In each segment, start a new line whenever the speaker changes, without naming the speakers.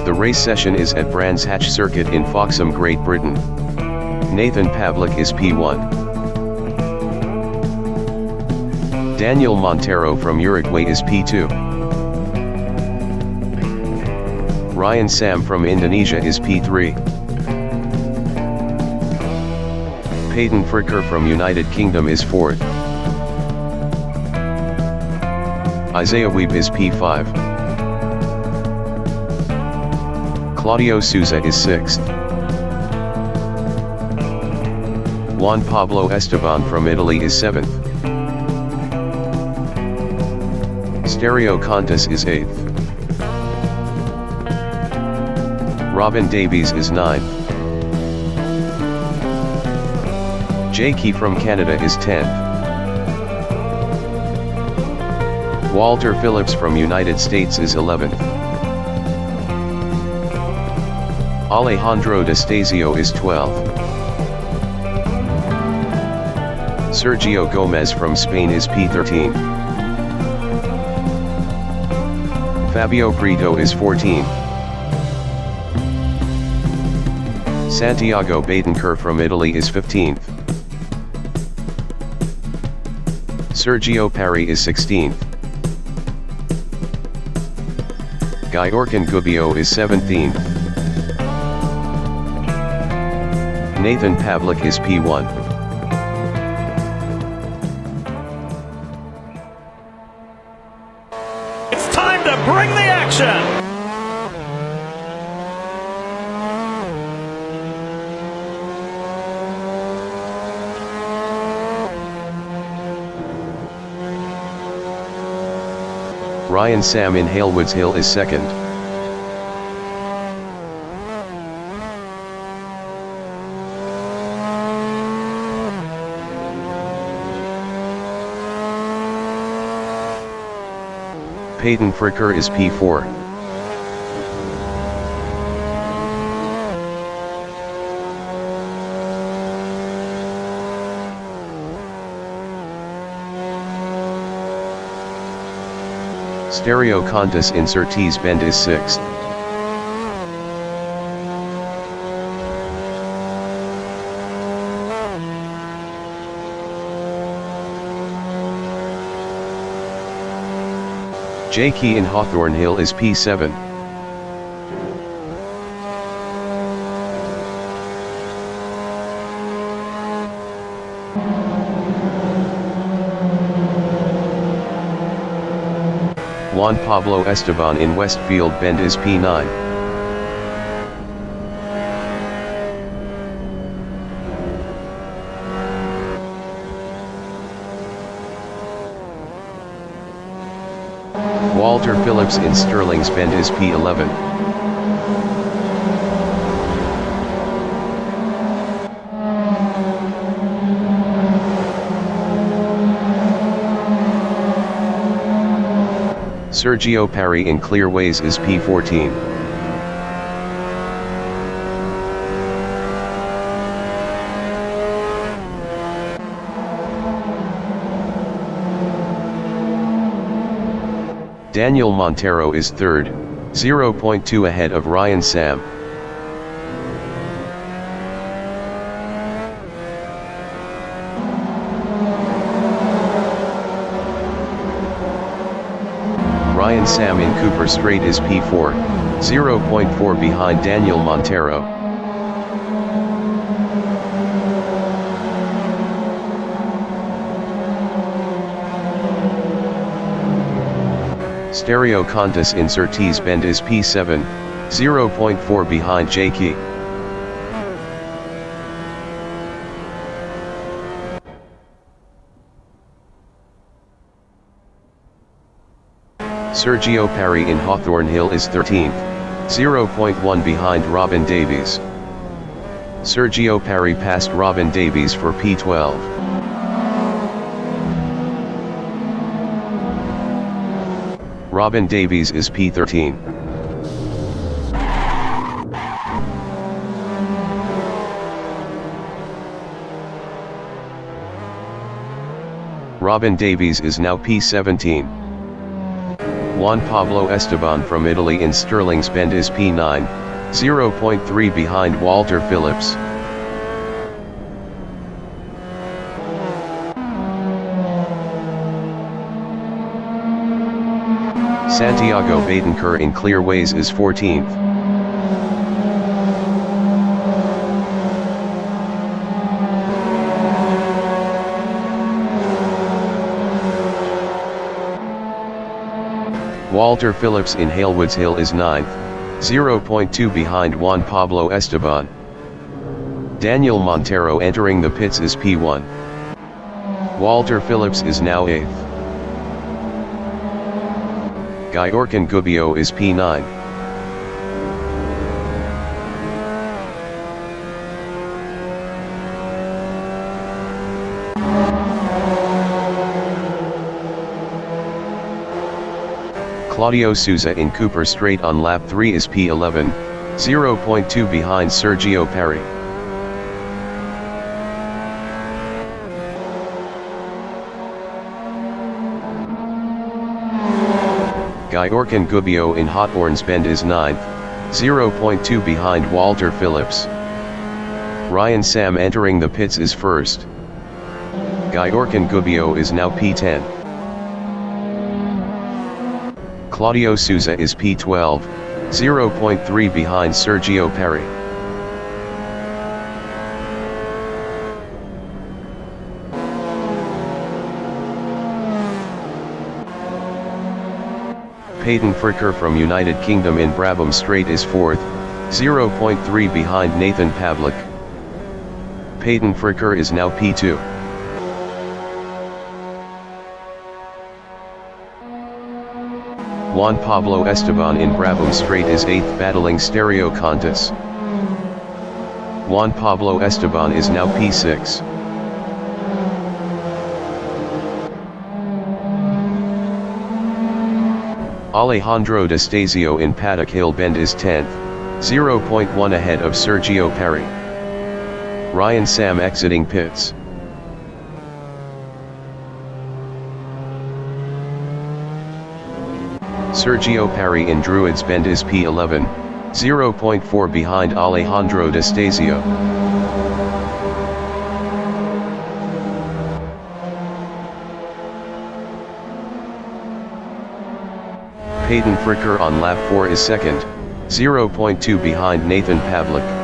The race session is at Brands Hatch Circuit in Foxham, Great Britain. Nathan Pavlik is P1. Daniel Montero from Uruguay is P2. Ryan Sam from Indonesia is P3. Peyton Fricker from United Kingdom is 4th. Isaiah Weeb is P5. Claudio Souza is 6th. Juan Pablo Esteban from Italy is 7th. Stereo Contas is 8th. Robin Davies is 9th. JG1 from Canada is 10th. Walter Phillips from United States is 11th. Alejandro Destasio is 12th. Sergio Gomez from Spain is P13. Fabio Brito is 14th. Santiago Badenker from Italy is 15th. Sergio Parry is 16th. Gyorkan Gubbio is 17th. Nathan Pavlik is P1.
It's time to bring the action!
Ryan Sam in Halewoods Hill is 2nd. Peyton Fricker is P4. Stereo Contas in Surtees Bend is 6th. JG1 in Hawthorne Hill is P7. Juan Pablo Esteban in Westfield Bend is P9. Walter Phillips in Sterling's Bend is P11. Sergio Parry in Clearways is P14. Daniel Montero is 3rd, 0.2 ahead of Ryan Sam. Ryan Sam in Cooper Strait is P4, 0.4 behind Daniel Montero. Stereo Contas in Surtees Bend is P7, 0.4 behind JG1. Sergio Parry in Hawthorne Hill is 13th, 0.1 behind Robin Davies. Sergio Parry passed Robin Davies for P12. Robin Davies is P13. Robin Davies is now P17. Juan Pablo Esteban from Italy in Sterling's Bend is P9, 0.3 behind Walter Phillips. Santiago Batencourt in Clearways is 14th. Walter Phillips in Halewoods Hill is 9th, 0.2 behind Juan Pablo Esteban. Daniel Montero entering the pits is P1. Walter Phillips is now 8th. Gyorkan Gubbio is P9. Claudio Souza in Cooper Straight on lap 3 is P11, 0.2 behind Sergio Perry. Gyorkan Gubbio in Hawthorns Bend is 9th, 0.2 behind Walter Phillips. Ryan Sam entering the pits is 1st. Gyorkan Gubbio is now P10. Claudio Souza is P12, 0.3 behind Sergio Perry. Peyton Fricker from United Kingdom in Brabham Straight is 4th, 0.3 behind Nathan Pavlik. Peyton Fricker is now P2. Juan Pablo Esteban in Brabham Straight is 8th battling Stereo Contis. Juan Pablo Esteban is now P6. Alejandro Destasio in Paddock Hill Bend is 10th, 0.1 ahead of Sergio Perry. Ryan Sam exiting pits. Sergio Perry in Druids Bend is P11, 0.4 behind Alejandro Destasio. Peyton Fricker on lap 4 is 2nd, 0.2 behind Nathan Pavlik.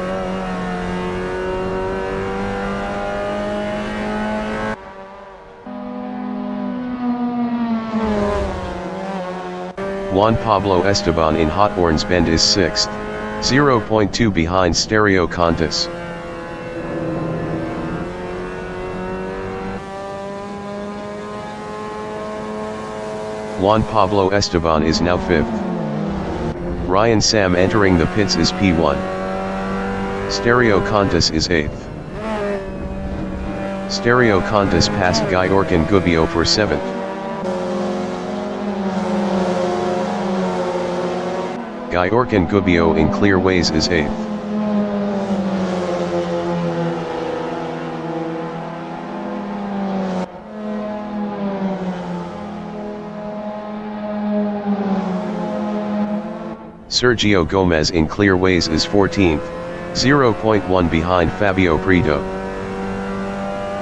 Juan Pablo Esteban in Hawthorns Bend is 6th, 0.2 behind Stereo Contis. Juan Pablo Esteban is now 5th. Ryan Sam entering the pits is P1. Stereo Contis is 8th. Stereo Contis passed Gyorkan Gubbio for 7th. Gyorkan Gubbio in Clearways is 8th. Sergio Gomez in Clearways is 14th, 0.1 behind Fabio Prieto.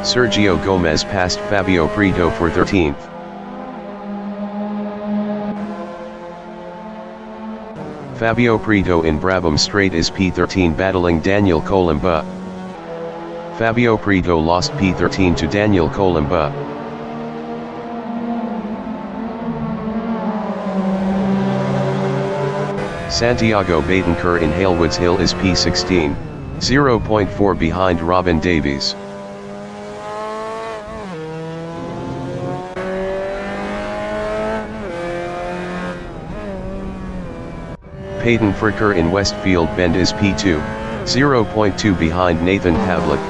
Sergio Gomez passed Fabio Prieto for 13th. Fabio Prieto in Brabham Straight is P13 battling Daniel Colimba. Fabio Prieto lost P13 to Daniel Colimba. Santiago Batencourt in Halewoods Hill is P16, 0.4 behind Robin Davies. Peyton Fricker in Westfield Bend is P2, 0.2 behind Nathan Pavlik.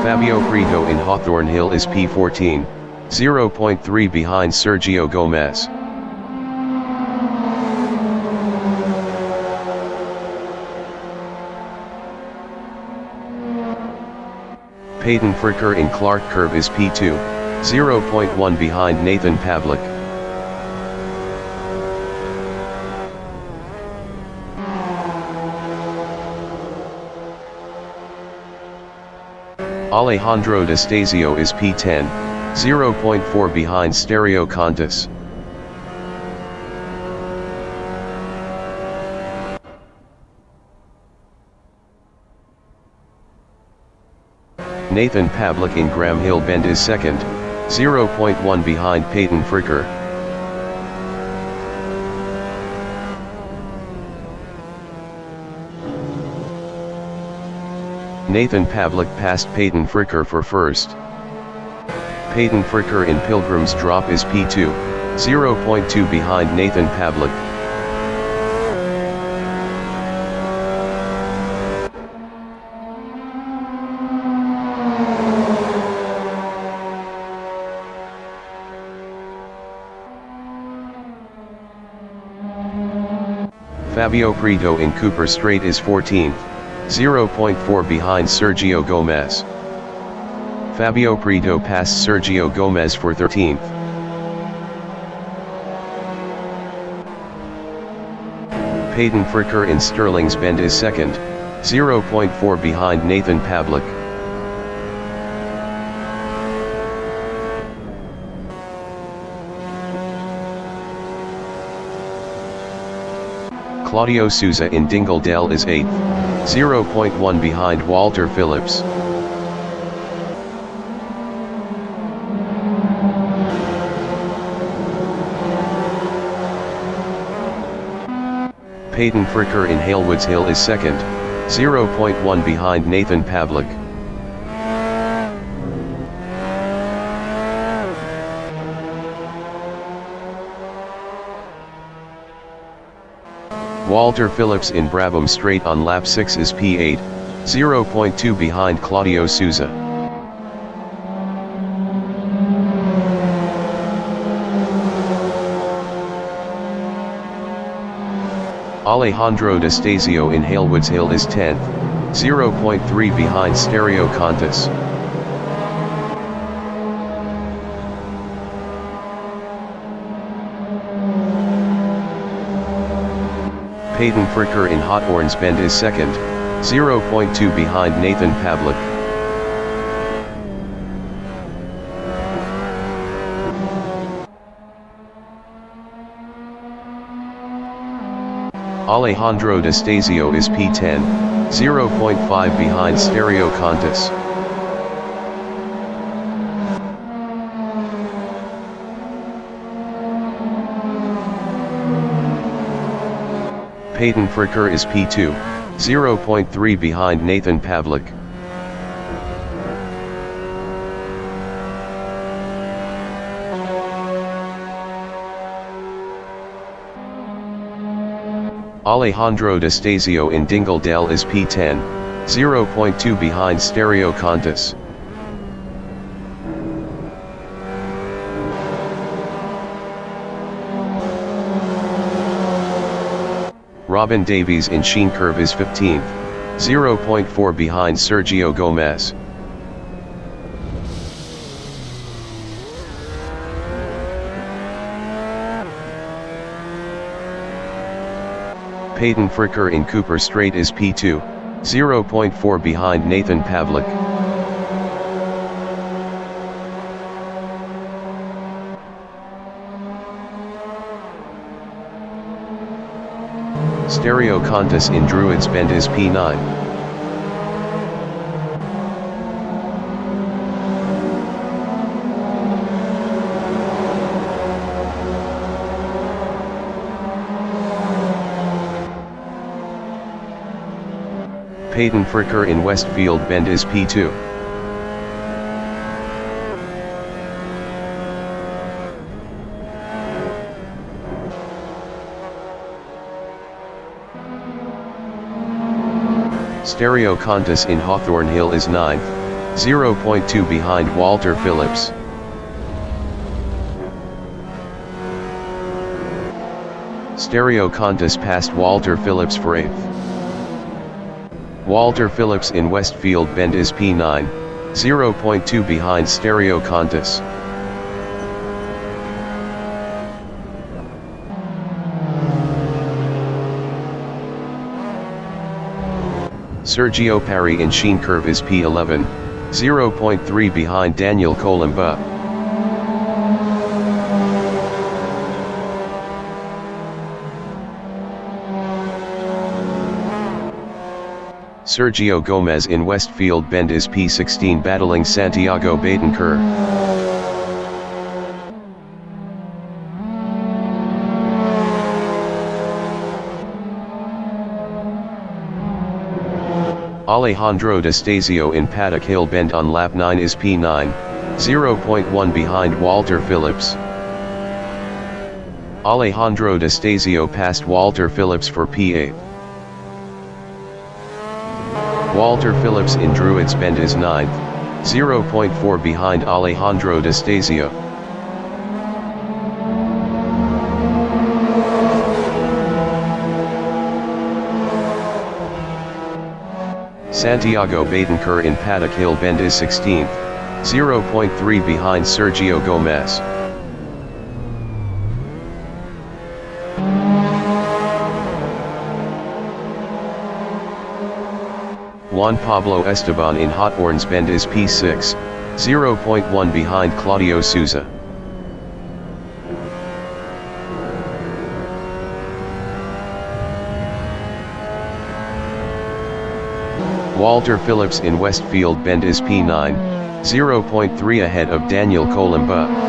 Fabio Prieto in Hawthorn Hill is P14, 0.3 behind Sergio Gomez. Peyton Fricker in Clark Curve is P2, 0.1 behind Nathan Pavlik. Alejandro D'Estasio is P10, 0.4 behind Stereo Contis. Nathan Pavlik in Graham Hill Bend is second, 0.1 behind Peyton Fricker. Nathan Pavlik passed Peyton Fricker for first. Peyton Fricker in Pilgrim's Drop is P2, 0.2 behind Nathan Pavlik. Fabio Prieto in Cooper Straight is 14th, 0.4 behind Sergio Gomez. Fabio Prieto passed Sergio Gomez for 13th. Peyton Fricker in Sterling's Bend is second, 0.4 behind Nathan Pavlik. Claudio Souza in Dingledale is 8th, 0.1 behind Walter Phillips. Peyton Fricker in Halewoods Hill is second, 0.1 behind Nathan Pavlik. Walter Phillips in Brabham Straight on lap 6 is P8, 0.2 behind Claudio Souza. Alejandro D'Estasio in Halewoods Hill is 10th, 0.3 behind Stereo Contis. Peyton Fricker in Hawthorne's Bend is second, 0.2 behind Nathan Pavlik. Alejandro D'Estasio is P10, 0.5 behind Stereo Contis. Peyton Fricker is P2, 0.3 behind Nathan Pavlik. Alejandro D'Estasio in Dingledale is P10, 0.2 behind Stereo Contis. Robin Davies in Sheen Curve is 15th, 0.4 behind Sergio Gomez. Peyton Fricker in Cooper Straight is P2, 0.4 behind Nathan Pavlik. Stereo Contis in Druids Bend is P9. Peyton Fricker in Westfield Bend is P2. Stereo Contis in Hawthorne Hill is 9th, 0.2 behind Walter Phillips. Stereo Contis passed Walter Phillips for 8th. Walter Phillips in Westfield Bend is P9, 0.2 behind Stereo Contis. Sergio Parry in Sheen Curve is P11, 0.3 behind Daniel Colomba. Sergio Gomez in Westfield Bend is P16 battling Santiago Betancourt. Alejandro Destasio in Paddock Hill Bend on lap 9 is P9, 0.1 behind Walter Phillips. Alejandro Destasio passed Walter Phillips for P8. Walter Phillips in Druids Bend is 9th, 0.4 behind Alejandro Destasio. Santiago Betancourt in Paddock Hill Bend is 16th, 0.3 behind Sergio Gomez. Juan Pablo Esteban in Hot Orange Bend is P6, 0.1 behind Claudio Souza. Walter Phillips in Westfield Bend is P9, 0.3 ahead of Daniel Colomba.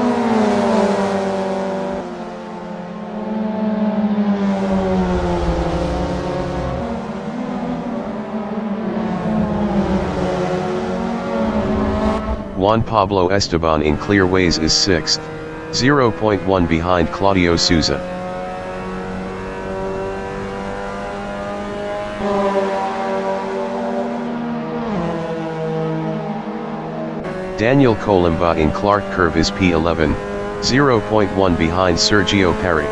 Juan Pablo Esteban in Clearways is 6th, 0.1 behind Claudio Souza. Daniel Colomba in Clark Curve is P11, 0.1 behind Sergio Parry.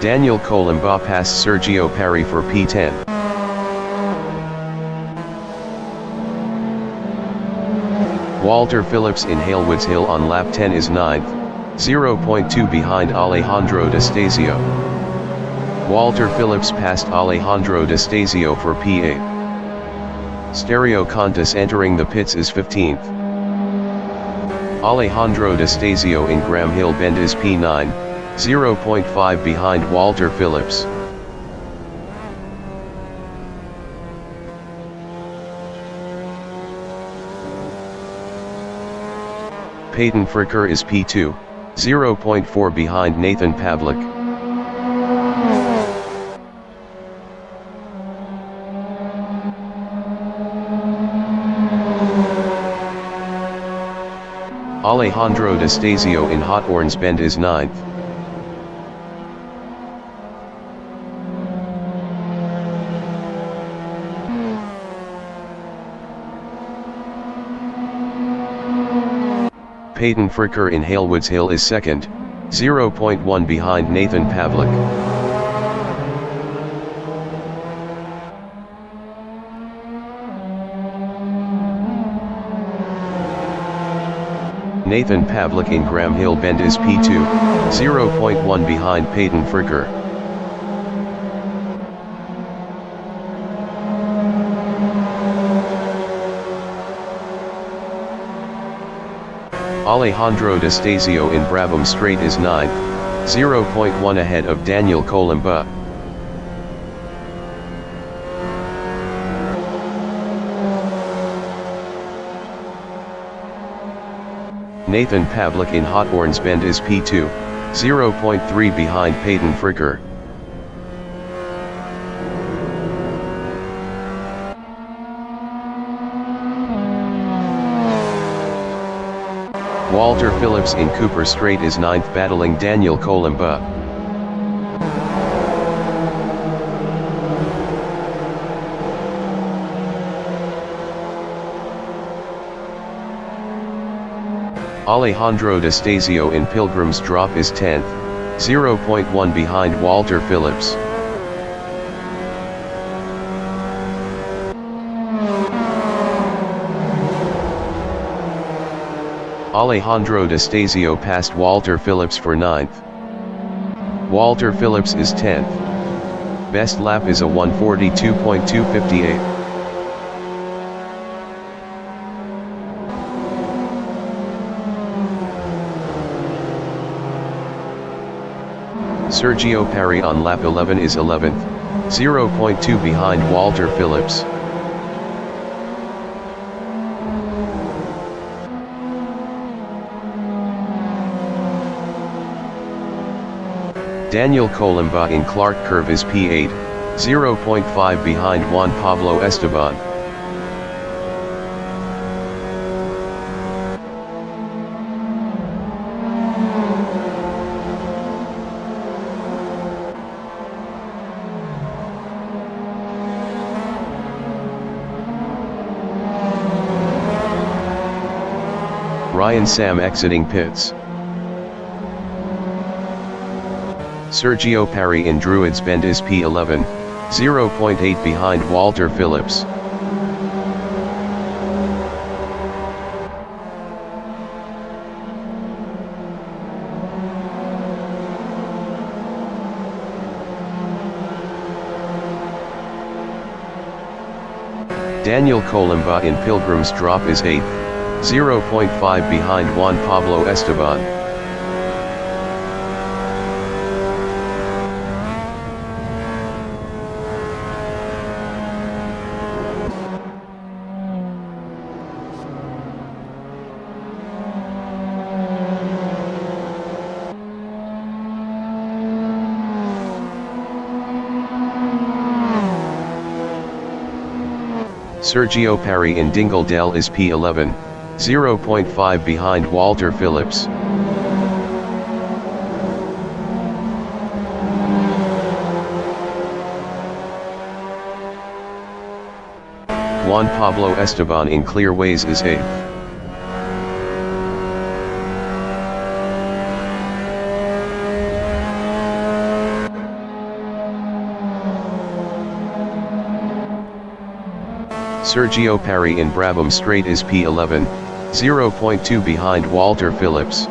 Daniel Colomba passed Sergio Parry for P10. Walter Phillips in Halewoods Hill on lap 10 is 9th, 0.2 behind Alejandro Destasio. Walter Phillips passed Alejandro Destasio for P8. Stereo Contis entering the pits is 15th. Alejandro Destasio in Graham Hill Bend is P9, 0.5 behind Walter Phillips. Peyton Fricker is P2, 0.4 behind Nathan Pavlik. Alejandro Destasio in Hot Orange Bend is 9th. Peyton Fricker in Halewoods Hill is 2nd, 0.1 behind Nathan Pavlik. Nathan Pavlik in Graham Hill Bend is P2, 0.1 behind Peyton Fricker. Alejandro Destasio in Brabham Straight is 9th, 0.1 ahead of Daniel Colomba. Nathan Pavlik in Hot Orange Bend is P2, 0.3 behind Peyton Fricker. Walter Phillips in Cooper Straight is 9th battling Daniel Colomba. Alejandro Destasio in Pilgrim's Drop is 10th, 0.1 behind Walter Phillips. Alejandro D'Astasio passed Walter Phillips for 9th. Walter Phillips is 10th. Best lap is a 1:42.258. Sergio Parry on lap 11 is 11th, 0.2 behind Walter Phillips. Daniel Colomba in Clark Curve is P8, 0.5 behind Juan Pablo Esteban. Ryan Sam exiting pits. Sergio Parry in Druids Bend is P11, 0.8 behind Walter Phillips. Daniel Colomba in Pilgrim's Drop is 8th, 0.5 behind Juan Pablo Esteban. Sergio Parry in Dingledale is P11, 0.5 behind Walter Phillips. Juan Pablo Esteban in Clearways is 8th. Sergio Parry in Brabham Straight is P11, 0.2 behind Walter Phillips.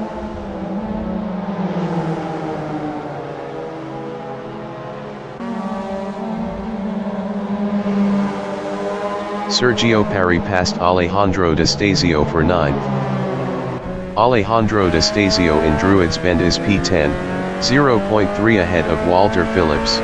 Sergio Parry passed Alejandro D'Astasio for 9th. Alejandro D'Astasio in Druids Bend is P10, 0.3 ahead of Walter Phillips.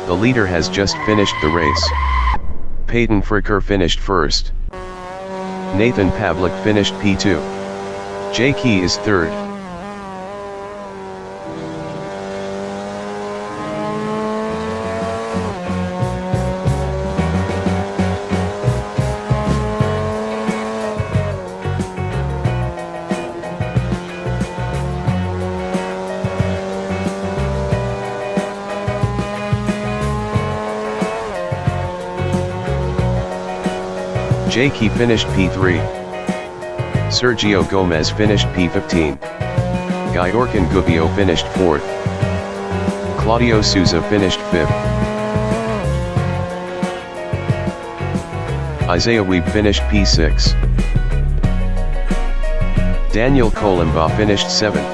The leader has just finished the race. Peyton Fricker finished first. Nathan Pavlik finished P2. JG is third. JG finished P3. Sergio Gomez finished P15. Gayorkan Gubbio finished 4th. Claudio Souza finished 5th. Isaiah Weeb finished P6. Daniel Colomba finished 7th.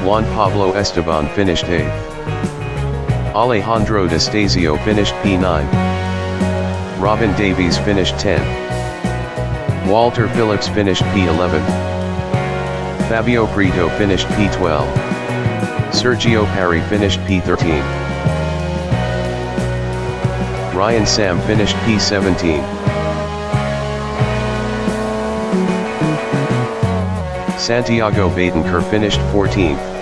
Juan Pablo Esteban finished 8th. Alejandro D'Astasio finished P9. Robin Davies finished 10th. Walter Phillips finished P11. Fabio Brito finished P12. Sergio Parry finished P13. Ryan Sam finished P17. Santiago Batencourt finished 14th.